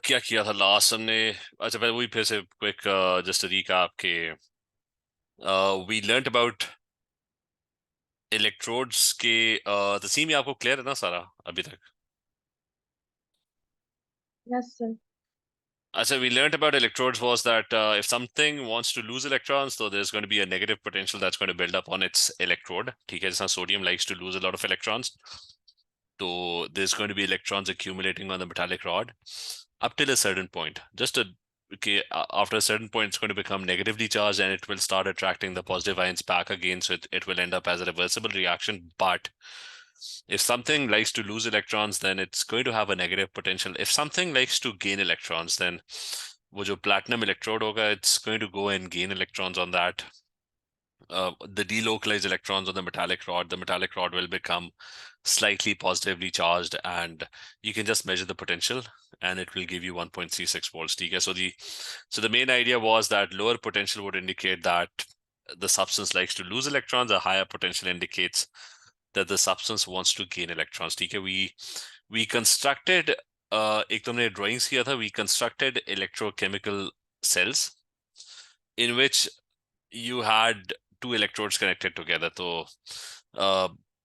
क्या किया था लास्ट हमने। अच्छा पहले वही फिर से क्विक जस्ट रीकैप के वी लर्नट अबाउट इलेक्ट्रोड्स के तो सीन आपको क्लियर है ना सारा अभी तक। Yes, sir. अच्छा, we learned about electrodes was that if something wants to lose electrons, so there's going to be a negative potential that's going to build up on its electrode. ठीक है, जैसा sodium likes to lose a lot of electrons, so there's going to be electrons accumulating on the metallic rod up till a certain point. Okay, after a certain point, it's going to become negatively charged and it will start attracting the positive ions back again. So it will end up as a reversible reaction. But if something likes to lose electrons, then it's going to have a negative potential. If something likes to gain electrons, then वो जो platinum electrode होगा, it's going to go and gain electrons on that. The delocalized electrons on the metallic rod will become slightly positively charged, and you can just measure the potential and it will give you 1.36 volts. Okay? So the main idea was that lower potential would indicate that the substance likes to lose electrons, a higher potential indicates that the substance wants to gain electrons. Okay? We constructed एक तो हमने drawings किया था, we constructed electrochemical cells in which you had two electrodes connected together. So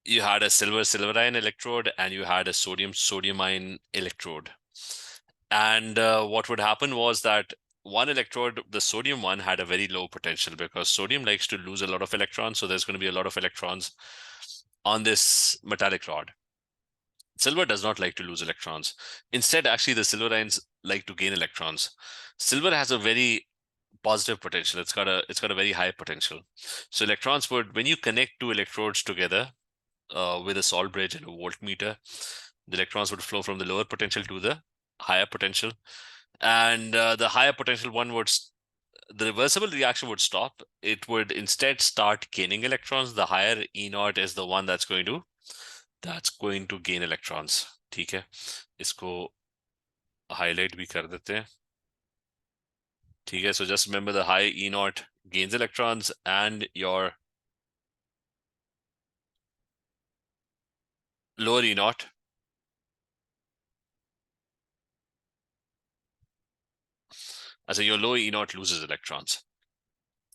you had a silver ion electrode and you had a sodium ion electrode. And what would happen was that one electrode, the sodium one, had a very low potential because sodium likes to lose a lot of electrons. So there's going to be a lot of electrons on this metallic rod. Silver does not like to lose electrons. Instead, actually, the silver ions like to gain electrons. Silver has a very positive potential. It's got a very high potential. So electrons would, when you connect two electrodes together with a salt bridge and a voltmeter, the electrons would flow from the lower potential to the higher potential, and the higher potential one would the reversible reaction would stop. It would instead start gaining electrons. The higher E naught is the one that's going to gain electrons. ठीक है, इसको highlight भी कर देते हैं. ठीक है, so just remember the high E naught gains electrons and your lower E naught your low E naught loses electrons.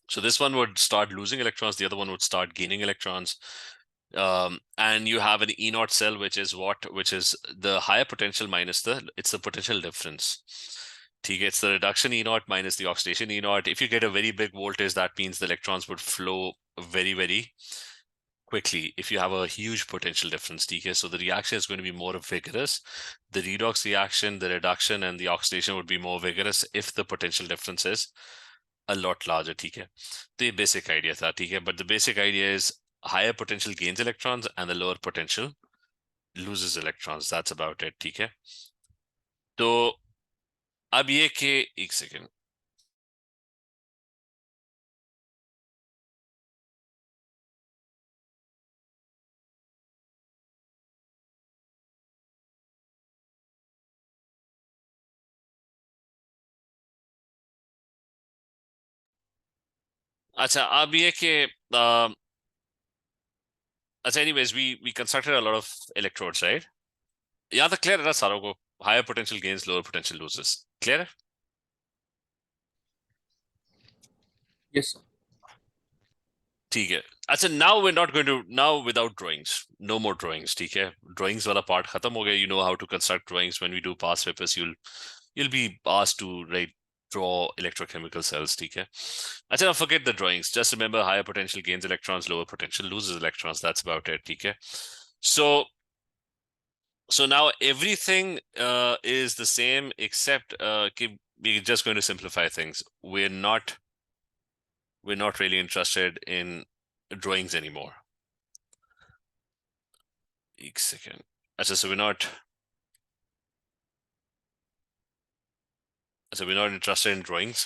So this one would start losing electrons, the other one would start gaining electrons. And you have an E naught cell, which is the higher potential minus it's the potential difference. It's the reduction E naught minus the oxidation E naught. If you get a very big voltage, that means the electrons would flow very, very quickly if you have a huge potential difference. So the reaction is going to be more vigorous. The redox reaction, the reduction, and the oxidation would be more vigorous if the potential difference is a lot larger. The basic idea था. But the basic idea is higher potential gains electrons and the lower potential loses electrons. That's about it. तो अब ये कि एक second. अच्छा, अब ये कि अच्छा, anyways, we constructed a lot of electrodes, right? यहाँ तक क्लियर है ना सारों को? Higher potential gains, lower potential loses. Clear है? Yes, sir. ठीक है. अच्छा, now we're not going to, now without drawings, no more drawings. ठीक है, drawings वाला part खत्म हो गया. You know how to construct drawings. When we do past papers, you'll be asked to draw electrochemical cells. ठीक है. अच्छा, now forget the drawings. Just remember higher potential gains electrons, lower potential loses electrons. That's about it. ठीक है. So now everything is the same except we're just going to simplify things. We're not really interested in drawings anymore. एक second. So we're not interested in drawings.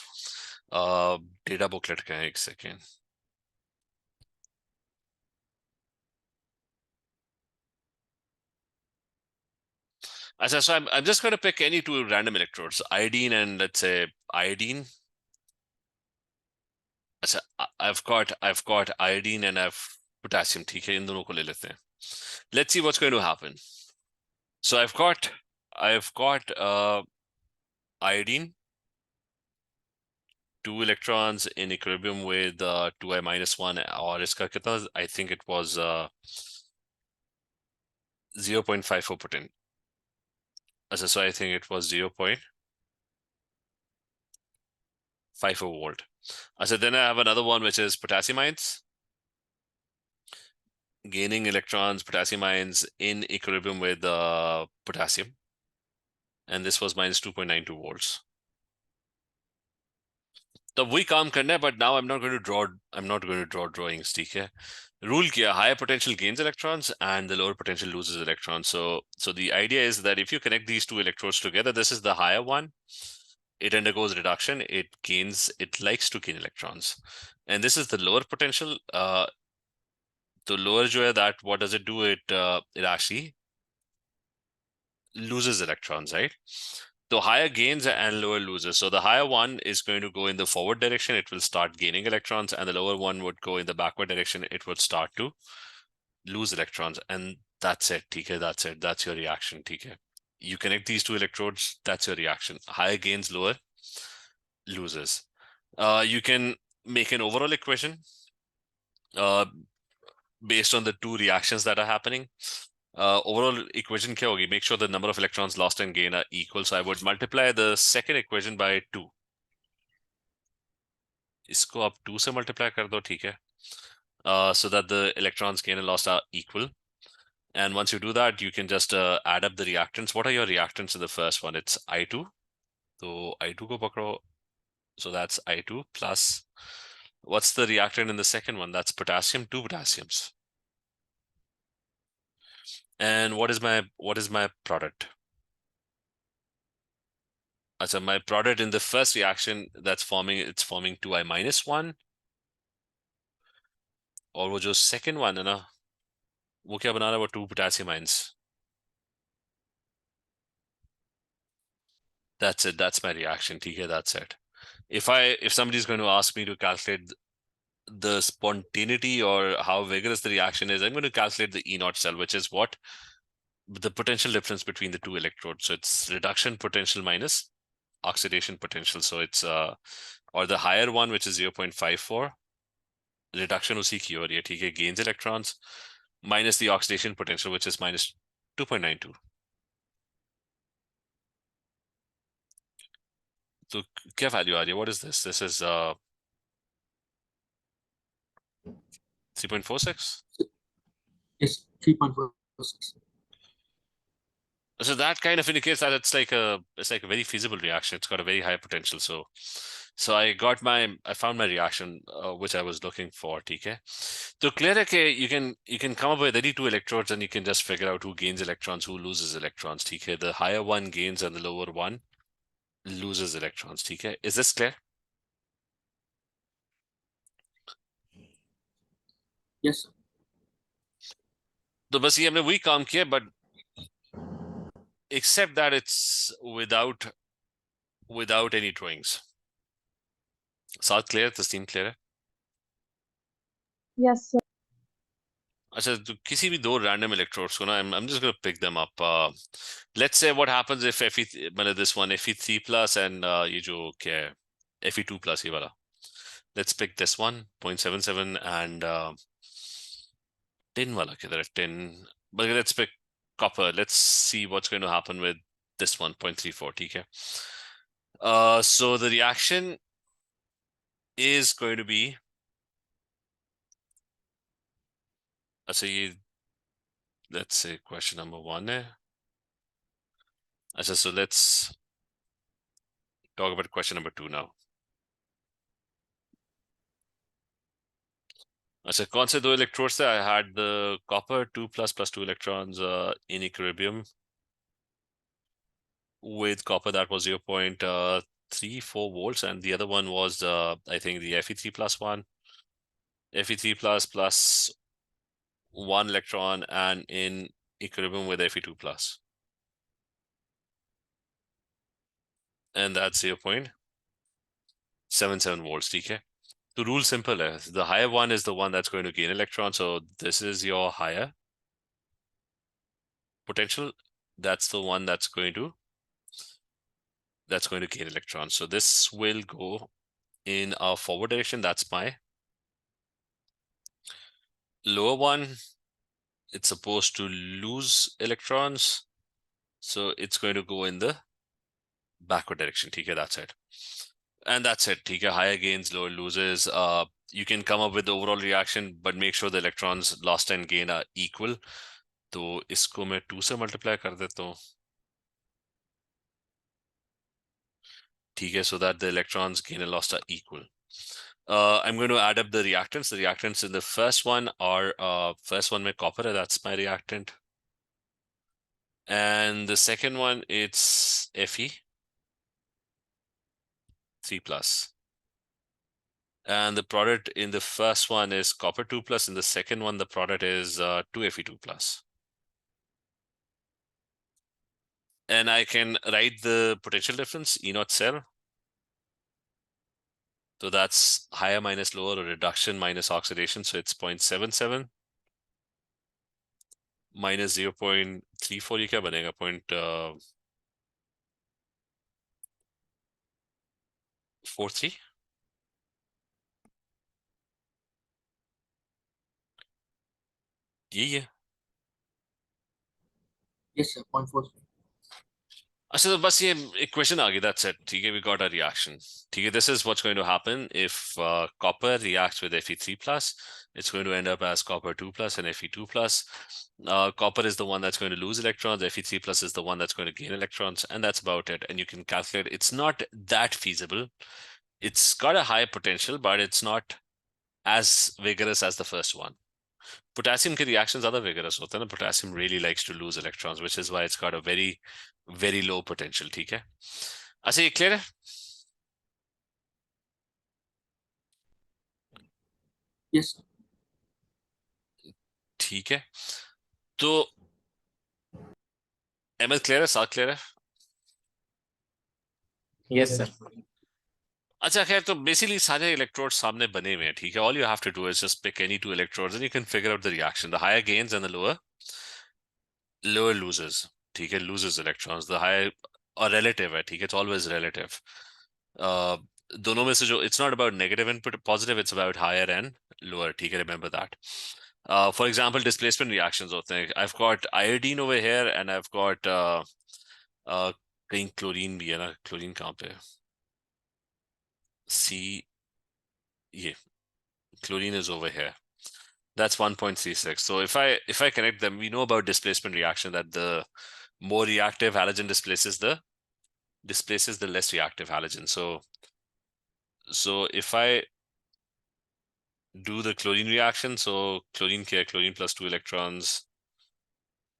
Data booklet का है, एक second. So I'm just going to pick any two random electrodes, iodine and let's say iodine. I've got iodine and I've potassium. ठीक है, इन दोनों को ले लेते हैं. Let's see what's going to happen. So I've got iodine, 2 electrons in equilibrium with 2i minus 1, or iska kitna? I think it was 0.54 potent. So I think it was 0.54 volt. Then I have another one which is potassium ions, gaining electrons, potassium ions in equilibrium with potassium, and this was minus 2.92 volts. तो वही काम करना है, but now I'm not going to draw drawings, ठीक है? Rule क्या? Higher potential gains electrons and the lower potential loses electrons. So the idea is that if you connect these two electrodes together, this is the higher one. It undergoes reduction. It likes to gain electrons, and this is the lower potential. The lower जो है, that what does it do? It actually loses electrons, right? So higher gains and lower loses. So the higher one is going to go in the forward direction. It will start gaining electrons, and the lower one would go in the backward direction. It would start to lose electrons, and that's it. TK, that's it. That's your reaction. TK. You connect these two electrodes. That's your reaction. Higher gains, lower loses. You can make an overall equation based on the two reactions that are happening. Overall equation क्या होगी? Make sure the number of electrons lost and gained are equal. So I would multiply the second equation by 2. इसको आप 2 से multiply कर दो, ठीक है? So that the electrons gained and lost are equal. And once you do that, you can just add up the reactants. What are your reactants in the first one? It's I2. So I2 को पकड़ो. So that's I2 plus. What's the reactant in the second one? That's potassium, 2 potassiums. And what is my product? So my product in the first reaction it's forming 2i minus 1. और वो जो second one है ना, वो क्या बना रहा है? वो 2 potassium ions. That's it. That's my reaction. Okay, that's it. If somebody's going to ask me to calculate the spontaneity or how vigorous the reaction is, I'm going to calculate the E0 cell, which is what? The potential difference between the two electrodes. So it's reduction potential minus oxidation potential. So it's or the higher one, which is 0.54, reduction उसी की हो रही है, ठीक है, gains electrons, minus the oxidation potential, which is minus 2.92. So क्या value आ रही है? What is this? This is 3.46. Yes, 3.46. So that kind of indicates that it's like a very feasible reaction. It's got a very high potential. So I found my reaction which I was looking for. Okay, so clear है you can come up with any two electrodes and you can just figure out who gains electrons, who loses electrons. Okay, the higher one gains and the lower one loses electrons. Okay, is this clear? Yes, sir. तो बस ये हमने वही काम किया, but except that it's without any drawings. साथ clear? तस्लीम clear है? Yes, sir. अच्छा, तो किसी भी दो random electrodes को ना, I'm just going to pick them up. Let's say what happens if मतलब this one Fe3 plus and ये जो क्या है Fe2 plus ये वाला. Let's pick this one 0.77 and tin वाला किधर है? Tin. But let's pick copper. Let's see what's going to happen with this one 0.34. ठीक है. So the reaction is going to be अच्छा ये let's say question number 1 है. अच्छा, so let's talk about question number 2 now. अच्छा, कौन से दो electrodes थे? I had the copper 2 plus 2 electrons in equilibrium with copper that was 0.34 volts, and the other one was I think the Fe3 plus 1, Fe3 plus 1 electron and in equilibrium with Fe2 plus, and that's 0.77 volts. ठीक है, the rule simple है. The higher one is the one that's going to gain electrons, so this is your higher potential that's the one that's going to gain electrons. So this will go in a forward direction. That's my lower one. It's supposed to lose electrons, so it's going to go in the backward direction. Okay, that's it. And that's it. Okay, higher gains, lower loses. You can come up with the overall reaction, but make sure the electrons lost and gain are equal. तो इसको मैं 2 से multiply कर देता हूँ. ठीक है, so that the electrons gain and lost are equal. I'm going to add up the reactants. The reactants in the first one are first one में copper है, that's my reactant. And the second one, it's Fe 3+. And the product in the first one is copper 2+. In the second one, the product is 2Fe2+. And I can write the potential difference, E naught cell. So that's higher minus lower, or reduction minus oxidation. So it's 0.77 minus 0.34. ये क्या बनेगा? 0.43. यही है. Yes, sir. 0.43. अच्छा, तो बस ये equation आ गई. That's it. ठीक है, we got a reaction. ठीक है, this is what's going to happen if copper reacts with Fe3+. It's going to end up as copper 2+ and Fe2+. Copper is the one that's going to lose electrons. Fe3+ is the one that's going to gain electrons, and that's about it. And you can calculate. It's not that feasible. It's got a high potential, but it's not as vigorous as the first one. Potassium के reactions ज़्यादा vigorous होते हैं ना. Potassium really likes to lose electrons, which is why it's got a very, very low potential. ठीक है. अच्छा, ये clear है? Yes, sir. ठीक है. तो एमएल क्लियर है, साथ क्लियर है. Yes, sir. अच्छा, खैर, तो बेसिकली सारे इलेक्ट्रोड्स सामने बने हुए हैं. ठीक है, all you have to do is just pick any two electrodes and you can figure out the reaction. The higher gains and the lower loses. ठीक है, loses electrons. The higher, or relative है. ठीक है, it's always relative. दोनों में से जो, it's not about negative and positive, it's about higher and lower. ठीक है, remember that. For example, displacement reactions होते हैं. I've got iodine over here and I've got कहीं क्लोरीन भी है ना. क्लोरीन कहाँ पे है? C, ये chlorine is over here. That's 1.36. So if I connect them, we know about displacement reaction, that the more reactive halogen displaces the less reactive halogen. So if I do the chlorine reaction, so chlorine plus 2 electrons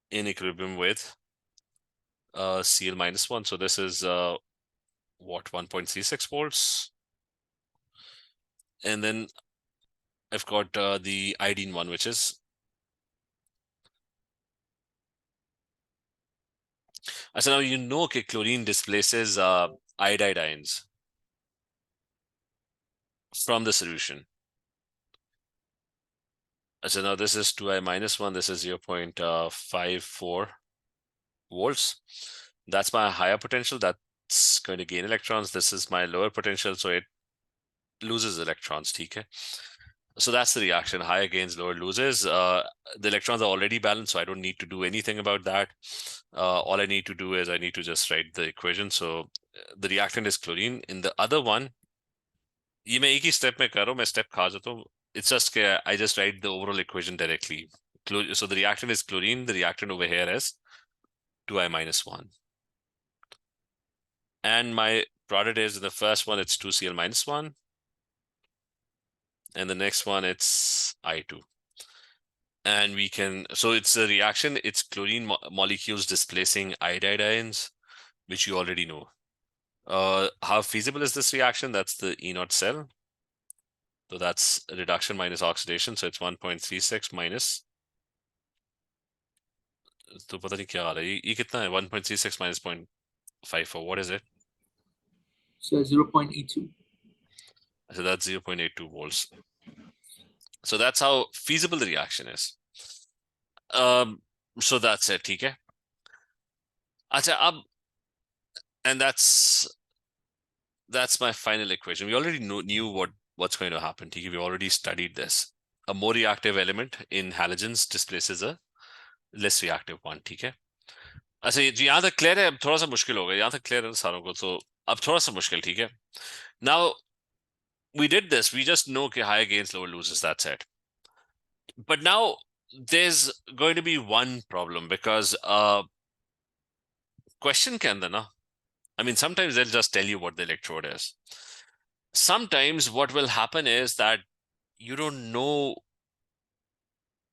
in equilibrium with Cl minus 1. So this is what, 1.36 volts. And then I've got the iodine one, which is, so now you know okay, chlorine displaces iodide ions from the solution. So now this is 2i minus 1, this is 0.54 volts. That's my higher potential, that's going to gain electrons. This is my lower potential, so it loses electrons. Okay, so that's the reaction. Higher gains, lower loses. The electrons are already balanced, so I don't need to do anything about that. All I need to do is I need to just write the equation. So the reactant is chlorine. In the other one, ये मैं एक ही step में कर रहा हूँ, मैं step खा जाता हूँ. It's just I just write the overall equation directly. So the reactant is chlorine. The reactant over here is 2i minus 1. And my product is, the first one, it's 2Cl minus 1. And the next one, it's I2. And we can, so it's a reaction, it's chlorine molecules displacing iodide ions, which you already know. How feasible is this reaction? That's the E naught cell. So that's reduction minus oxidation. So it's 1.36 minus, तो पता नहीं क्या आ रहा है ये कितना है 1.36 minus 0.54. What is it? So 0.82. So that's 0.82 volts. So that's how feasible the reaction is. So that's it. ठीक है. अच्छा अब, and that's my final equation. We already knew what's going to happen. We already studied this. A more reactive element in halogens displaces a less reactive one. ठीक है? अच्छा जी, यहाँ तक clear है? अब थोड़ा सा मुश्किल हो गया, यहाँ तक क्लियर है सारों को, तो अब थोड़ा सा मुश्किल, ठीक है? Now we did this. We just know कि higher gains, lower losses. That's it. But now there's going to be one problem because question के अंदर ना, I mean, sometimes they'll just tell you what the electrode is. Sometimes what will happen is that you don't know.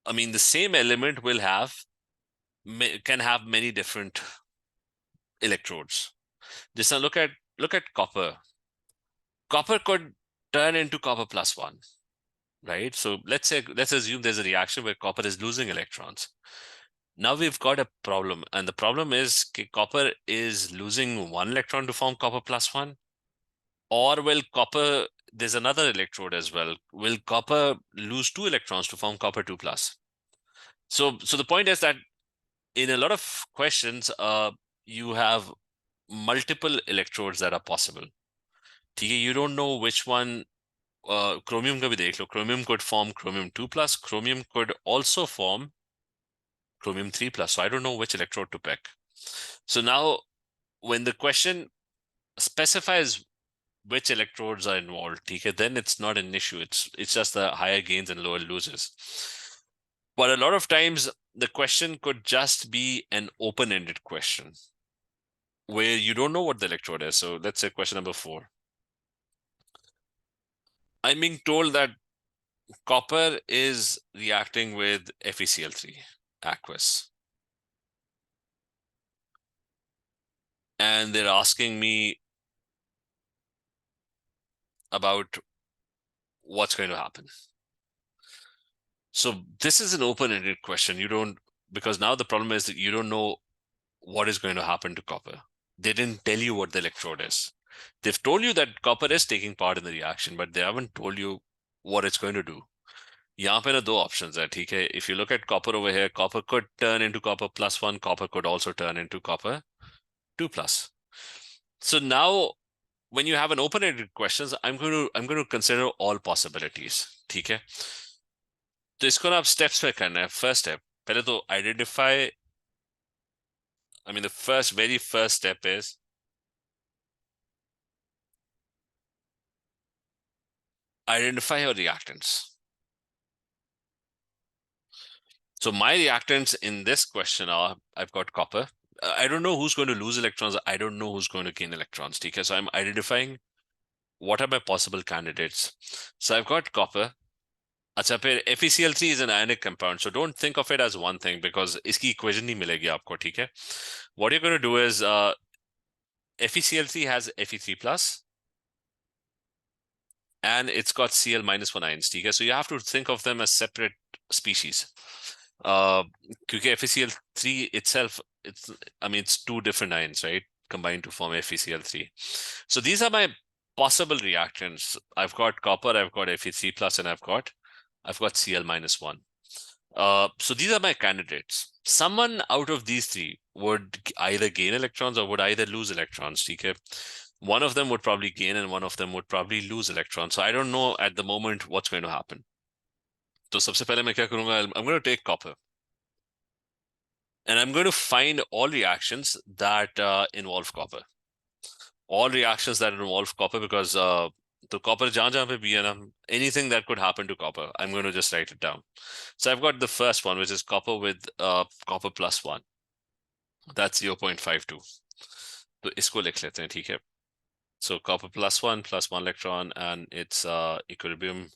I mean, the same element can have many different electrodes. Just now look at copper. Copper could turn into copper plus one, right? So let's assume there's a reaction where copper is losing electrons. Now we've got a problem, and the problem is copper is losing one electron to form copper plus one, or will copper, there's another electrode as well, will copper lose two electrons to form copper 2 plus? So the point is that in a lot of questions, you have multiple electrodes that are possible. You don't know which one. Chromium का भी देख लो, chromium could form chromium 2 plus, chromium could also form chromium 3 plus. So I don't know which electrode to pick. So now when the question specifies which electrodes are involved, then it's not an issue. It's just the higher gains and lower losses. But a lot of times the question could just be an open-ended question where you don't know what the electrode is. So let's say question number 4. I'm being told that copper is reacting with FeCl3 aqueous. And they're asking me about what's going to happen. So this is an open-ended question. Because now the problem is that you don't know what is going to happen to copper. They didn't tell you what the electrode is. They've told you that copper is taking part in the reaction, but they haven't told you what it's going to do. यहाँ पे ना दो options है, ठीक है? If you look at copper over here, copper could turn into copper plus one, copper could also turn into copper 2 plus. So now when you have an open-ended questions, I'm going to consider all possibilities, ठीक है? तो इसको ना आप steps पे करना है. First step, पहले तो identify. I mean, the very first step is identify your reactants. So my reactants in this question are, I've got copper. I don't know who's going to lose electrons. I don't know who's going to gain electrons. Okay, so I'm identifying what are my possible candidates. So I've got copper. अच्छा फिर FeCl3 is an ionic compound, so don't think of it as one thing because इसकी equation नहीं मिलेगी आपको, ठीक है? What you're going to do is FeCl3 has Fe3 plus and it's got Cl minus one ions, ठीक है? So you have to think of them as separate species. क्योंकि FeCl3 itself, it's two different ions, right? Combined to form FeCl3. So these are my possible reactants. I've got copper, I've got Fe3 plus, and I've got Cl minus one. So these are my candidates. Someone out of these three would either gain electrons or would either lose electrons. Okay? One of them would probably gain and one of them would probably lose electrons. So I don't know at the moment what's going to happen. So सबसे पहले मैं क्या करूंगा? I'm going to take copper. And I'm going to find all reactions that involve copper. All reactions that involve copper because the copper jaan pe bhi hai na, anything that could happen to copper, I'm going to just write it down. So I've got the first one, which is copper with copper plus one. That's 0.52. तो इसको लिख लेते हैं, ठीक है? So copper plus one electron and its equilibrium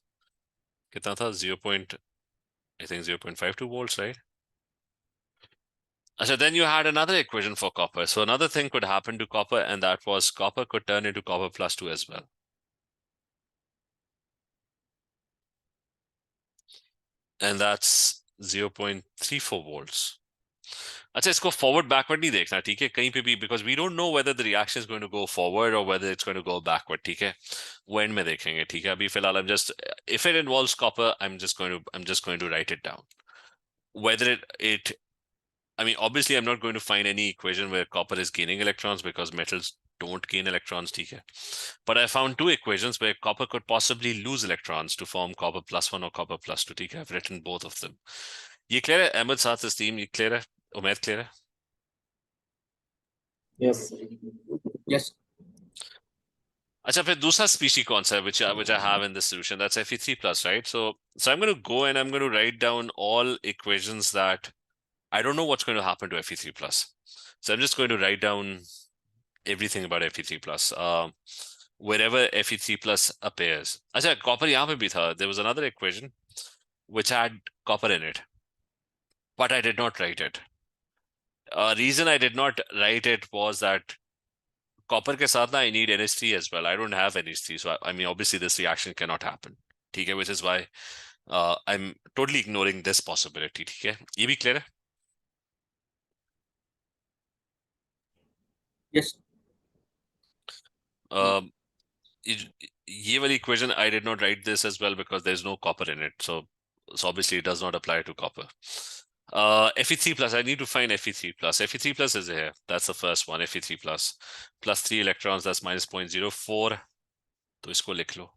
कितना था? 0.52 volts, right? So then you had another equation for copper. So another thing could happen to copper, and that was copper could turn into copper plus 2 as well. And that's 0.34 volts. अच्छा, इसको forward backward नहीं देखना, ठीक है? कहीं पे भी, because we don't know whether the reaction is going to go forward or whether it's going to go backward, ठीक है? वो end में देखेंगे, ठीक है? अभी फिलहाल if it involves copper, I'm just going to write it down. Whether it I mean, obviously, I'm not going to find any equation where copper is gaining electrons because metals don't gain electrons, ठीक है? But I found two equations where copper could possibly lose electrons to form copper +1 or copper +2, ठीक है? I've written both of them. ये clear है? Ahmed साथ esteem, ये clear है? Umaid clear है? Yes. Yes. अच्छा, फिर दूसरा species कौन सा है which I have in this solution? That's Fe3 plus, right? So I'm going to go and I'm going to write down all equations that I don't know what's going to happen to Fe3 plus. So I'm just going to write down everything about Fe3 plus. Wherever Fe3 plus appears. अच्छा, copper यहाँ पे भी था. There was another equation which had copper in it, but I did not write it. Reason I did not write it was that copper के साथ ना I need NH3 as well. I don't have NH3, so I mean obviously this reaction cannot happen. ठीक है, which is why I'm totally ignoring this possibility. ठीक है, ये भी clear है? Yes. ये वाली equation I did not write this as well because there's no copper in it, so obviously it does not apply to copper. Fe3 plus, I need to find Fe3 plus. Fe3 plus is here. That's the first one. Fe3 plus 3 electrons, that's minus 0.04. तो इसको लिख लो.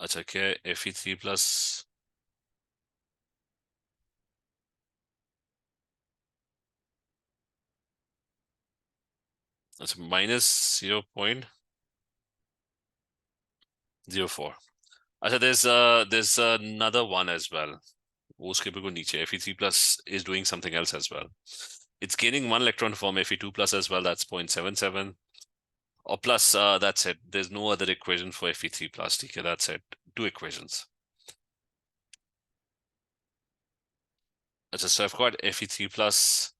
अच्छा, क्या है Fe3 plus? अच्छा, minus 0.04. अच्छा, there's another one as well. वो उसके बिल्कुल नीचे. Fe3 plus is doing something else as well. It's gaining 1 electron from Fe2 plus as well. That's 0.77. Or plus, that's it. There's no other equation for Fe3 plus. Okay, that's it. Two equations. So I've got Fe3 plus.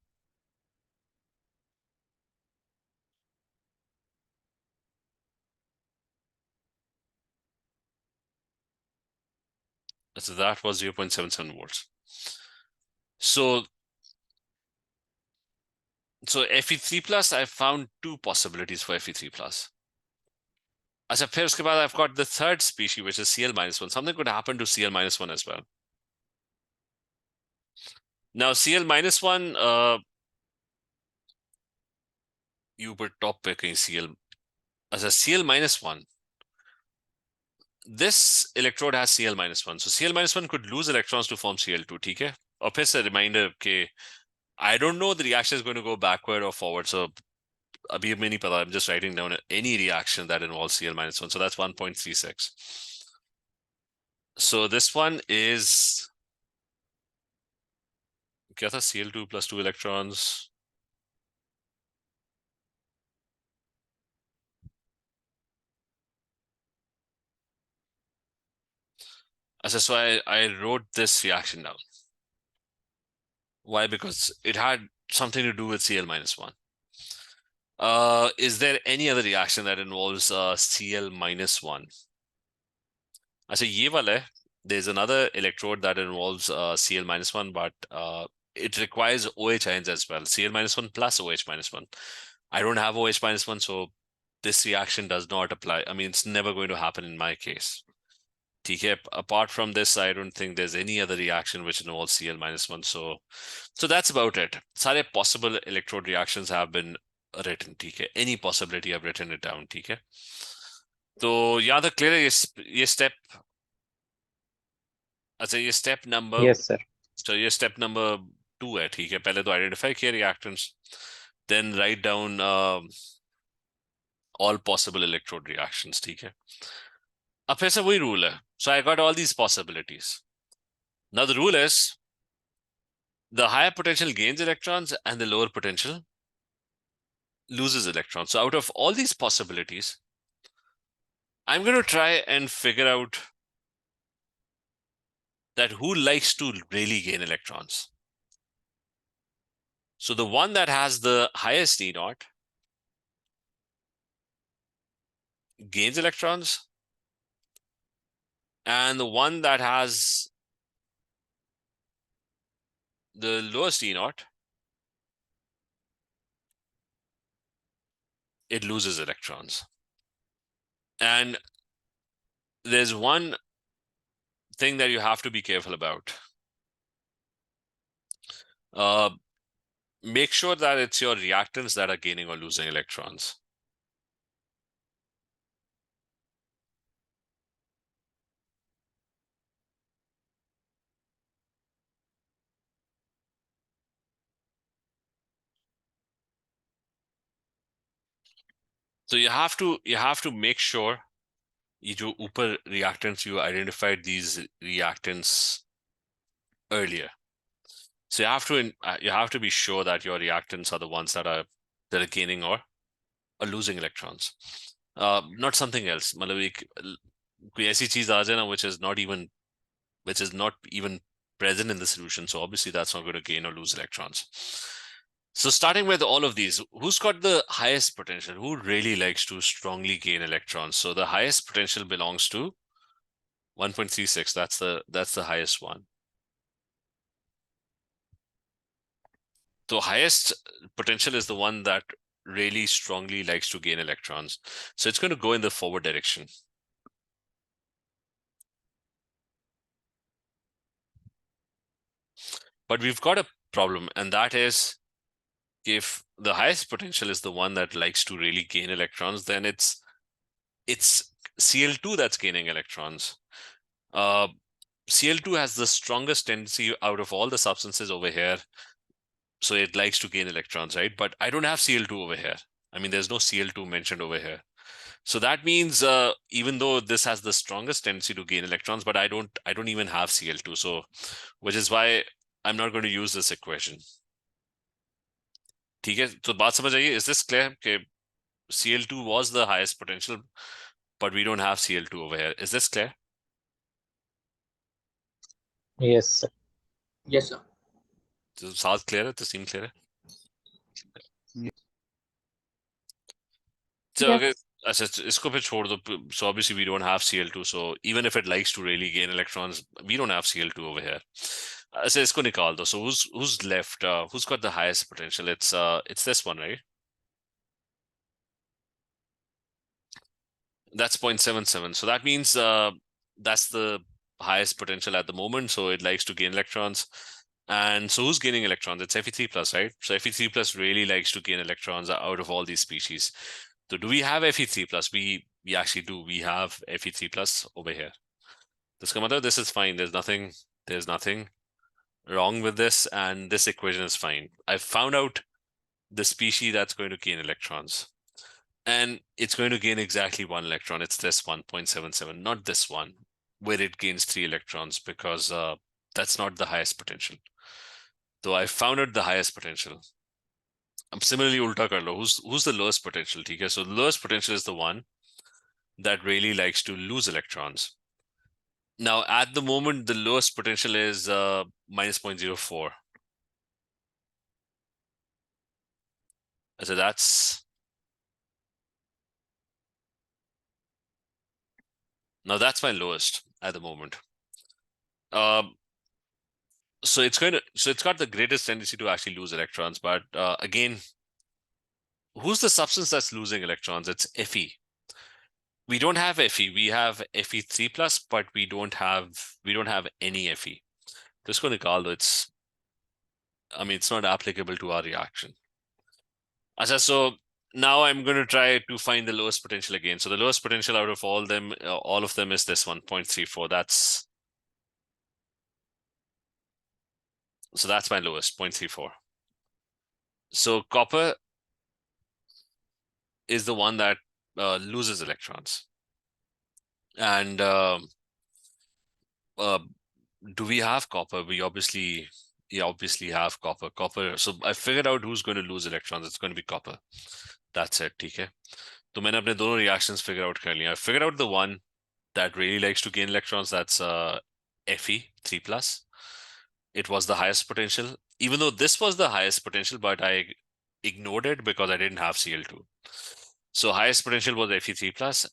So that was 0.77 volts. So Fe3 plus, I found two possibilities for Fe3 plus. अच्छा, फिर उसके बाद I've got the third species, which is Cl minus 1. Something could happen to Cl minus 1 as well. Now Cl minus 1, you were top picking Cl. As a Cl minus 1, this electrode has Cl minus 1. So Cl minus 1 could lose electrons to form Cl2, ठीक है? और फिर से reminder कि I don't know the reaction is going to go backward or forward. So abhi mein nahi pata. I'm just writing down any reaction that involves Cl minus 1. So that's 1.36. So this one is kya tha? Cl2 plus 2 electrons. So I wrote this reaction down. Why? Because it had something to do with Cl minus 1. Is there any other reaction that involves Cl minus 1? ये वाला है. There's another electrode that involves Cl minus 1, but it requires OH ions as well. Cl minus 1 plus OH minus 1. I don't have OH minus 1, so this reaction does not apply. I mean, it's never going to happen in my case. Okay, apart from this, I don't think there's any other reaction which involves Cl minus 1. So that's about it. सारे possible electrode reactions have been written. ठीक है, any possibility I've written it down. ठीक है, तो यहाँ तक clear है ये step. अच्छा, ये step number. Yes, sir. So ये step number 2 है. ठीक है, पहले तो identify किया reactants, then write down all possible electrode reactions. ठीक है, अब फिर से वही rule है. So I got all these possibilities. Now the rule is the higher potential gains electrons and the lower potential loses electrons. So out of all these possibilities, I'm going to try and figure out that who likes to really gain electrons. So the one that has the highest E naught gains electrons, and the one that has the lowest E naught, it loses electrons. And there's one thing that you have to be careful about. Make sure that it's your reactants that are gaining or losing electrons. So you have to make sure ये जो ऊपर reactants you identified these reactants earlier. So you have to be sure that your reactants are the ones that are gaining or losing electrons. Not something else. मतलब एक कोई ऐसी चीज आ जाए ना which is not even present in the solution. So obviously that's not going to gain or lose electrons. So starting with all of these, who's got the highest potential? Who really likes to strongly gain electrons? So the highest potential belongs to 1.36. That's the highest one. The highest potential is the one that really strongly likes to gain electrons. So it's going to go in the forward direction. But we've got a problem, and that is if the highest potential is the one that likes to really gain electrons, then it's Cl2 that's gaining electrons. Cl2 has the strongest tendency out of all the substances over here. So it likes to gain electrons, right? But I don't have Cl2 over here. I mean, there's no Cl2 mentioned over here. So that means even though this has the strongest tendency to gain electrons, but I don't even have Cl2. So which is why I'm not going to use this equation. ठीक है, तो बात समझ आइए. Is this clear? कि Cl2 was the highest potential, but we don't have Cl2 over here. Is this clear? Yes, sir. Yes, sir. तो साथ clear है, तो सीन clear है. So okay, अच्छा इसको फिर छोड़ दो. So obviously we don't have Cl2. So even if it likes to really gain electrons, we don't have Cl2 over here. अच्छा इसको निकाल दो. So who's left? Who's got the highest potential? It's this one, right? That's 0.77. So that means that's the highest potential at the moment. So it likes to gain electrons. And so who's gaining electrons? It's Fe3 plus, right? So Fe3 plus really likes to gain electrons out of all these species. So do we have Fe3 plus? We actually do. We have Fe3 plus over here. This is fine. There's nothing wrong with this, and this equation is fine. I've found out the species that's going to gain electrons. And it's going to gain exactly one electron. It's this 1.77, not this one, where it gains 3 electrons, because that's not the highest potential. So I found out the highest potential. Similarly, ulta kar lo. Who's the lowest potential? Okay, so the lowest potential is the one that really likes to lose electrons. Now, at the moment, the lowest potential is minus 0.04. So that's my lowest at the moment. So it's got the greatest tendency to actually lose electrons. But again, who's the substance that's losing electrons? It's Fe. We don't have Fe. We have Fe3 plus, but we don't have any Fe. Just going to call it's not applicable to our reaction. So now I'm going to try to find the lowest potential again. So the lowest potential out of all of them is this one, 0.34. So that's my lowest, 0.34. So copper is the one that loses electrons. And do we have copper? We obviously have copper. So I figured out who's going to lose electrons. It's going to be copper. That's it. Okay. So मैंने अपने दोनों reactions figure out कर लिया. I figured out the one that really likes to gain electrons. That's Fe3 plus. It was the highest potential. Even though this was the highest potential, but I ignored it because I didn't have Cl2. So highest potential was Fe3 plus.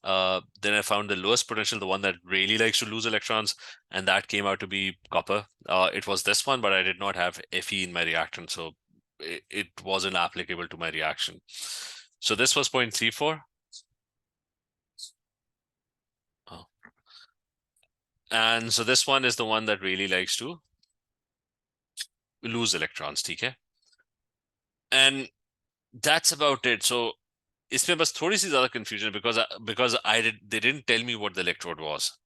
Then I found the lowest potential, the one that really likes to lose electrons, and that came out to be copper. It was this one, but I did not have Fe in my reactant, so it wasn't applicable to my reaction. So this was 0.34. Oh. And so this one is the one that really likes to lose electrons, ठीक है? And that's about it. So इसमें बस थोड़ी सी ज्यादा confusion because they didn't tell me what the electrode was.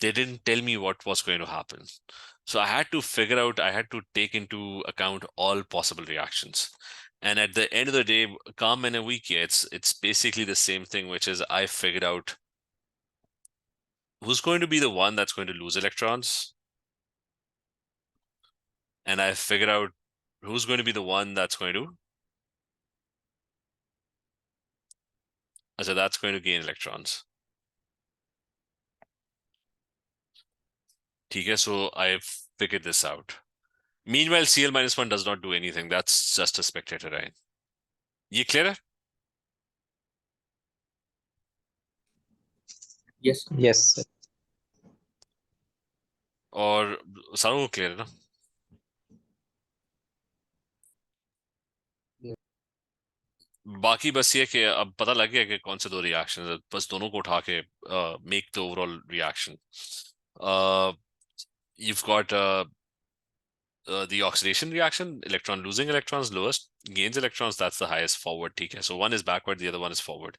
They didn't tell me what was going to happen. So I had to figure out, I had to take into account all possible reactions. And at the end of the day, काम मैंने वही किया. It's basically the same thing, which is I figured out who's going to be the one that's going to lose electrons, and I figured out who's going to be the one that's going to gain electrons. ठीक है, so I figured this out. Meanwhile, Cl-1 does not do anything. That's just a spectator ion. ये clear है? Yes. Yes, sir. और सारों को clear है ना? बाकी बस ये कि अब पता लग गया कि कौन से दो रिएक्शन है, बस दोनों को उठा के make the overall reaction. You've got the oxidation reaction, electron losing electrons, lowest gains electrons, that's the highest forward. Okay, so one is backward, the other one is forward.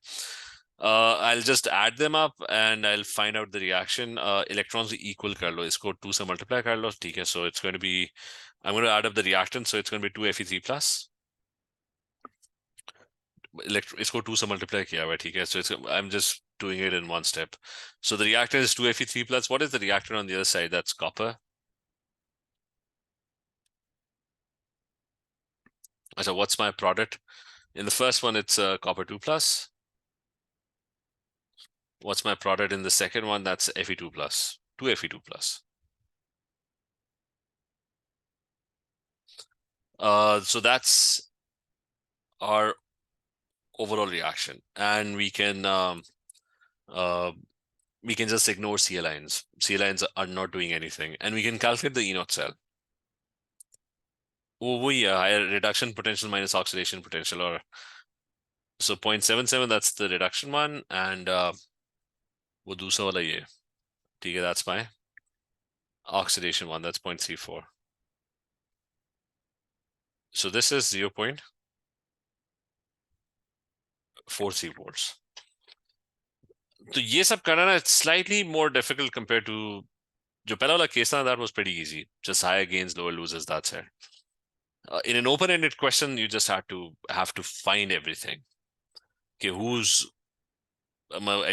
I'll just add them up and I'll find out the reaction. Electrons equal kar lo, isko 2 se multiply kar lo. Okay, so it's going to be, I'm going to add up the reactant, so it's going to be 2Fe3 plus. Isko 2 se multiply kiya hua, okay, so I'm just doing it in one step. So the reactant is 2Fe3 plus. What is the reactant on the other side? That's copper. So what's my product? In the first one, it's copper 2 plus. What's my product in the second one? That's Fe2 plus, 2Fe2 plus. So that's our overall reaction. And we can just ignore Cl lines. Cl lines are not doing anything. And we can calculate the E0 cell. Higher reduction potential minus oxidation potential, or so 0.77, that's the reduction one, and वो दूसरा वाला ये, ठीक है, that's my oxidation one, that's 0.34. So this is 0.43 volts. तो ये सब करना ना, it's slightly more difficult compared to जो पहला वाला case था, that was pretty easy. Just higher gains, lower losers, that's it. In an open-ended question, you just have to find everything. Okay, I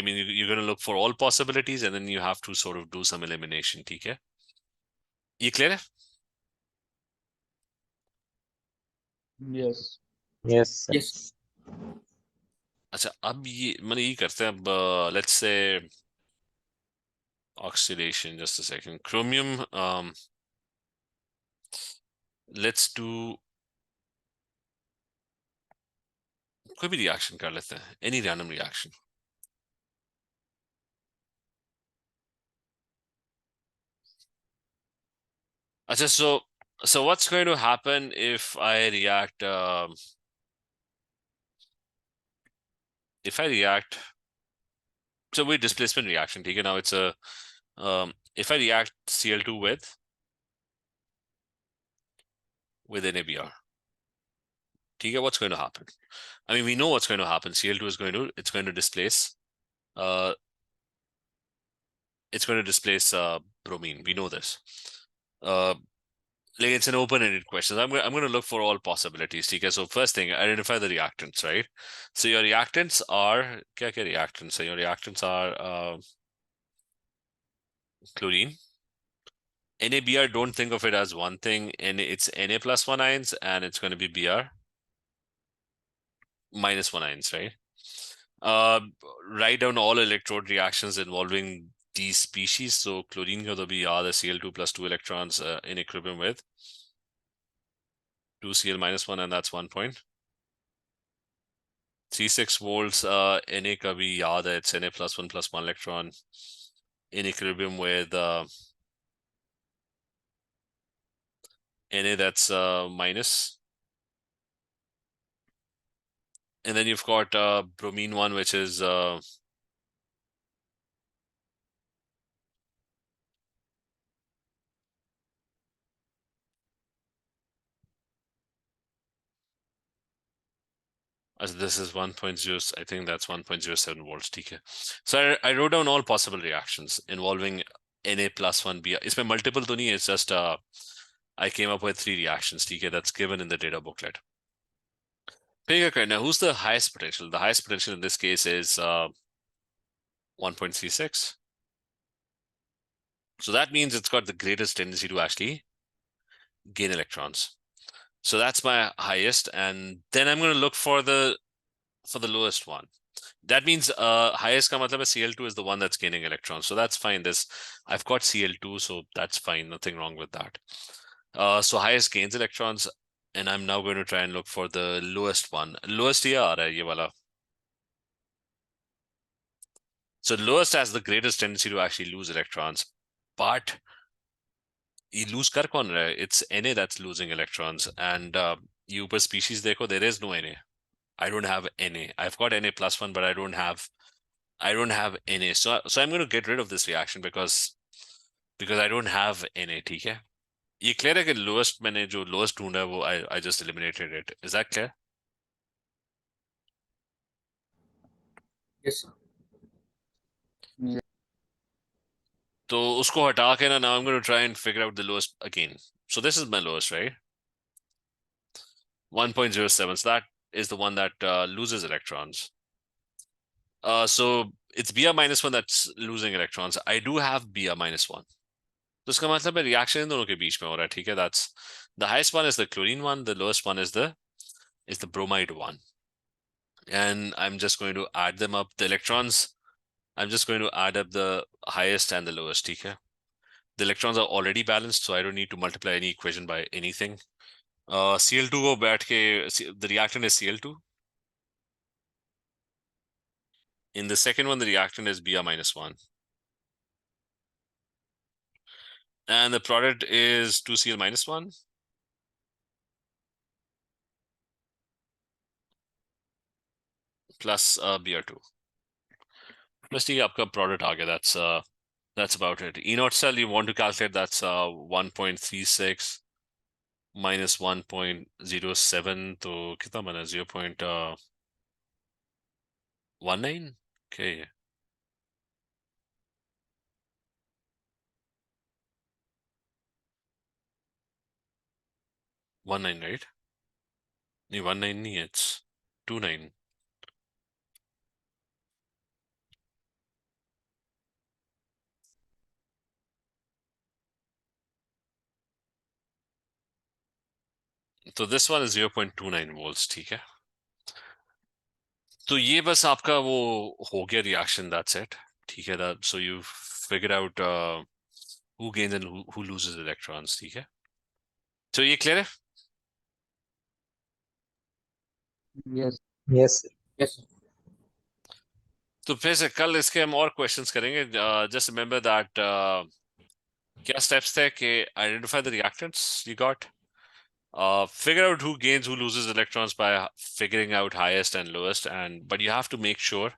mean, you're going to look for all possibilities, and then you have to sort of do some elimination. ठीक है? ये clear है? Yes. Yes, sir. Yes. अच्छा, अब ये करते हैं अब, let's say oxidation, just a second. Chromium, let's do कोई भी reaction कर लेते हैं, any random reaction. अच्छा, so what's going to happen if I react so we displacement reaction, ठीक है? Now it's a if I react Cl2 with NaBr, ठीक है, what's going to happen? I mean, we know what's going to happen. Cl2 is going to displace bromine. We know this. Like, it's an open-ended question. I'm going to look for all possibilities. Okay, so first thing, identify the reactants, right? So your reactants are क्या reactants? So your reactants are chlorine. NaBr, don't think of it as one thing. It's Na plus 1 ions, and it's going to be Br minus 1 ions, right? Write down all electrode reactions involving these species. So chlorine will be the Cl2 plus 2 electrons in equilibrium with 2Cl minus 1, and that's 1 point. 36 volts, Na ka bhi yaad hai, it's Na plus 1 electron in equilibrium with Na, that's minus. And then you've got bromine 1, which is as this is 1.0, I think that's 1.07 volts. Okay. So I wrote down all possible reactions involving Na plus 1B. It's multiple to nahi, it's just I came up with 3 reactions. Okay, that's given in the data booklet. Okay, now who's the highest potential? The highest potential in this case is 1.36. So that means it's got the greatest tendency to actually gain electrons. So that's my highest, and then I'm going to look for the lowest one. That means highest ka matlab hai Cl2 is the one that's gaining electrons. So that's fine. I've got Cl2, so that's fine. Nothing wrong with that. So highest gains electrons, and I'm now going to try and look for the lowest one. Lowest ye aa raha hai, ye wala. So lowest has the greatest tendency to actually lose electrons, but you lose kar kaun raha hai? It's Na that's losing electrons, and you upar species dekho, there is no Na. I don't have Na. I've got Na plus 1, but I don't have Na. So I'm going to get rid of this reaction because I don't have Na. ठीक है? ये clear है कि lowest मैंने जो lowest ढूंढा है वो I just eliminated it. Is that clear? Yes, sir. Yeah. तो उसको हटा के ना, now I'm going to try and figure out the lowest again. So this is my lowest, right? 1.07. So that is the one that loses electrons. So it's Br minus 1 that's losing electrons. I do have Br minus 1. तो इसका मतलब है reaction इन दोनों के बीच में हो रहा है, ठीक है? That's the highest one is the chlorine one, the lowest one is the bromide one. And I'm just going to add them up. The electrons, I'm just going to add up the highest and the lowest, okay? The electrons are already balanced, so I don't need to multiply any equation by anything. Cl2 go back ke, the reactant is Cl2. In the second one, the reactant is Br minus 1. And the product is 2Cl minus 1. Plus Br2. Plus the आपका product आ गया, that's about it. E naught cell you want to calculate, that's 1.36 minus 1.07, तो कितना बना 0.19. Okay. One nine, right? No, 19 nahi, it's 29. So this one is 0.29 volts, ठीक है? तो ये बस आपका वो हो गया reaction, that's it. ठीक है? So you figured out who gains and who loses electrons, ठीक है? So ये clear है? Yes. Yes, sir. तो फिर से कल इसके हम और questions करेंगे. Just remember that क्या steps थे कि identify the reactants you got, figure out who gains, who loses electrons by figuring out highest and lowest, but you have to make sure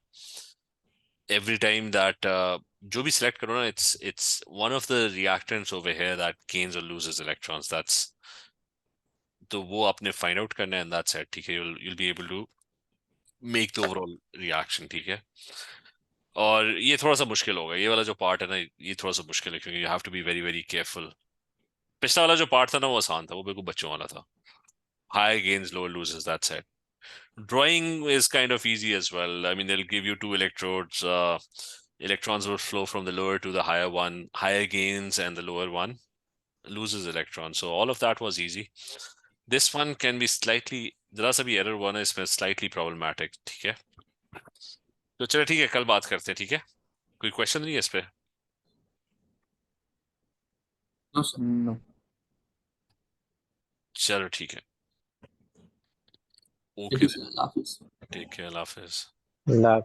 every time that जो भी select करो ना, it's one of the reactants over here that gains or loses electrons. That's तो वो आपने find out करना है, and that's it. ठीक है? You'll be able to make the overall reaction. ठीक है? और ये थोड़ा सा मुश्किल होगा, ये वाला जो पार्ट है ना, ये थोड़ा सा मुश्किल है क्योंकि you have to be very very careful. पिछला वाला जो पार्ट था ना वो आसान था, वो बिल्कुल बच्चों वाला था. High gains, low loses, that's it. Drawing is kind of easy as well. I mean, they'll give you 2 electrodes. Electrons will flow from the lower to the higher one. Higher gains and the lower one loses electrons. So all of that was easy. This one can be slightly, जरा सा भी error one है इसमें, slightly problematic. ठीक है? तो चलो ठीक है, कल बात करते हैं. ठीक है? कोई क्वेश्चन नहीं है इस पे? No, sir. No. चलो ठीक है. Thank Okay you, then. sir. Allah Hafiz. Take care. Allah Hafiz. Love.